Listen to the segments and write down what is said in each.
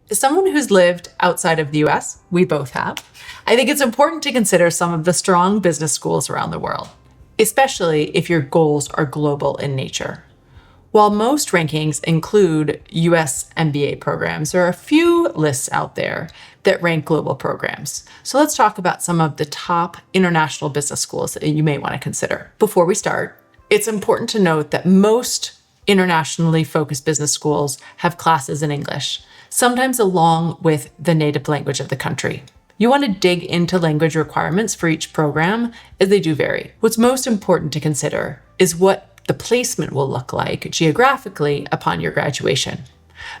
As someone who's lived outside of the US, we both have, I think it's important to consider some of the strong business schools around the world, especially if your goals are global in nature. While most rankings include US MBA programs, there are a few lists out there that rank global programs. So let's talk about some of the top international business schools that you may want to consider. Before we start, it's important to note that most internationally focused business schools have classes in English, sometimes along with the native language of the country. You want to dig into language requirements for each program, as they do vary. What's most important to consider is what the placement will look like geographically upon your graduation.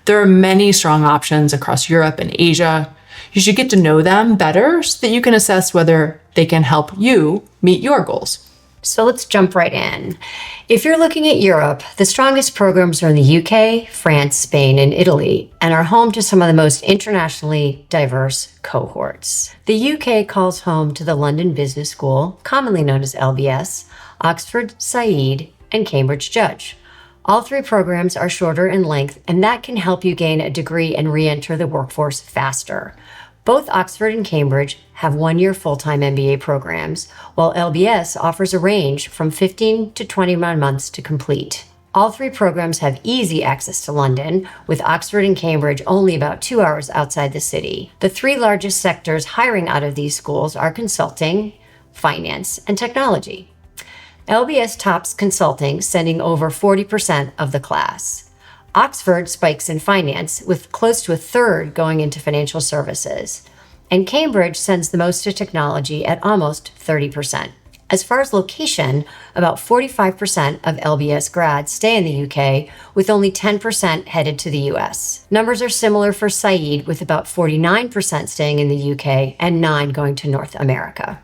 There are many strong options across Europe and Asia. You should get to know them better so that you can assess whether they can help you meet your goals. So let's jump right in. If you're looking at Europe, the strongest programs are in the UK, France, Spain, and Italy, and are home to some of the most internationally diverse cohorts. The UK calls home to the London Business School, commonly known as LBS, Oxford Said, and Cambridge Judge. All three programs are shorter in length, and that can help you gain a degree and re-enter the workforce faster. Both Oxford and Cambridge have one-year full-time MBA programs, while LBS offers a range from 15 to 21 months to complete. All three programs have easy access to London, with Oxford and Cambridge only about 2 hours outside the city. The three largest sectors hiring out of these schools are consulting, finance, and technology. LBS tops consulting, sending over 40% of the class. Oxford spikes in finance, with close to a third going into financial services. And Cambridge sends the most to technology at almost 30%. As far as location, about 45% of LBS grads stay in the UK, with only 10% headed to the US. Numbers are similar for Said, with about 49% staying in the UK and 9% going to North America.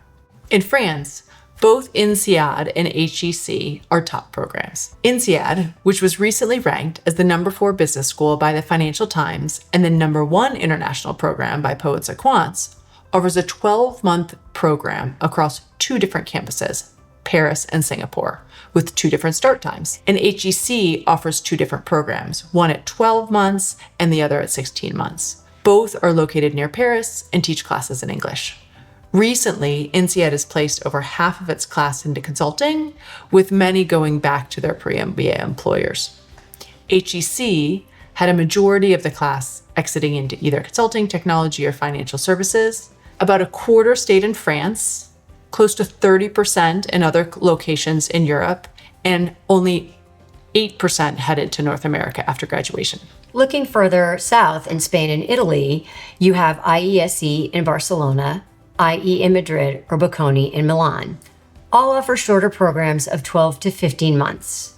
In France, both INSEAD and HEC are top programs. INSEAD, which was recently ranked as the #4 business school by the Financial Times and the #1 international program by Poets et Quants, offers a 12-month program across 2 different campuses, Paris and Singapore, with 2 different start times. And HEC offers 2 different programs, one at 12 months and the other at 16 months. Both are located near Paris and teach classes in English. Recently, INSEAD has placed over half of its class into consulting, with many going back to their pre-MBA employers. HEC had a majority of the class exiting into either consulting, technology, or financial services. About a quarter stayed in France, close to 30% in other locations in Europe, and only 8% headed to North America after graduation. Looking further south in Spain and Italy, you have IESE in Barcelona, IE in Madrid, or Bocconi in Milan. All offer shorter programs of 12 to 15 months.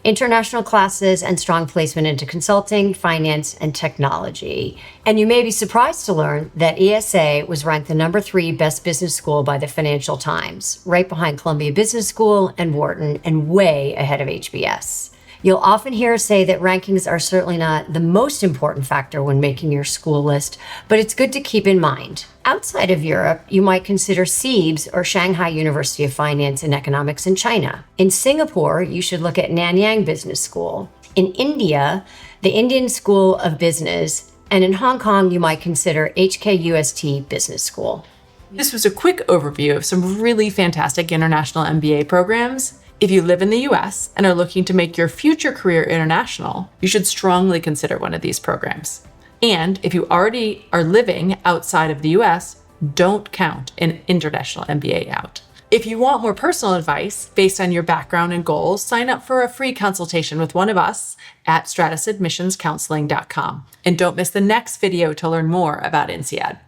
International classes and strong placement into consulting, finance, and technology. And you may be surprised to learn that ESA was ranked the #3 best business school by the Financial Times, right behind Columbia Business School and Wharton, and way ahead of HBS. You'll often hear us say that rankings are certainly not the most important factor when making your school list, but it's good to keep in mind. Outside of Europe, you might consider CEIBS or Shanghai University of Finance and Economics in China. In Singapore, you should look at Nanyang Business School. In India, the Indian School of Business, and in Hong Kong, you might consider HKUST Business School. This was a quick overview of some really fantastic international MBA programs. If you live in the US and are looking to make your future career international, you should strongly consider one of these programs. And if you already are living outside of the US, don't count an international MBA out. If you want more personal advice based on your background and goals, sign up for a free consultation with one of us at stratusadmissionscounseling.com. And don't miss the next video to learn more about INSEAD.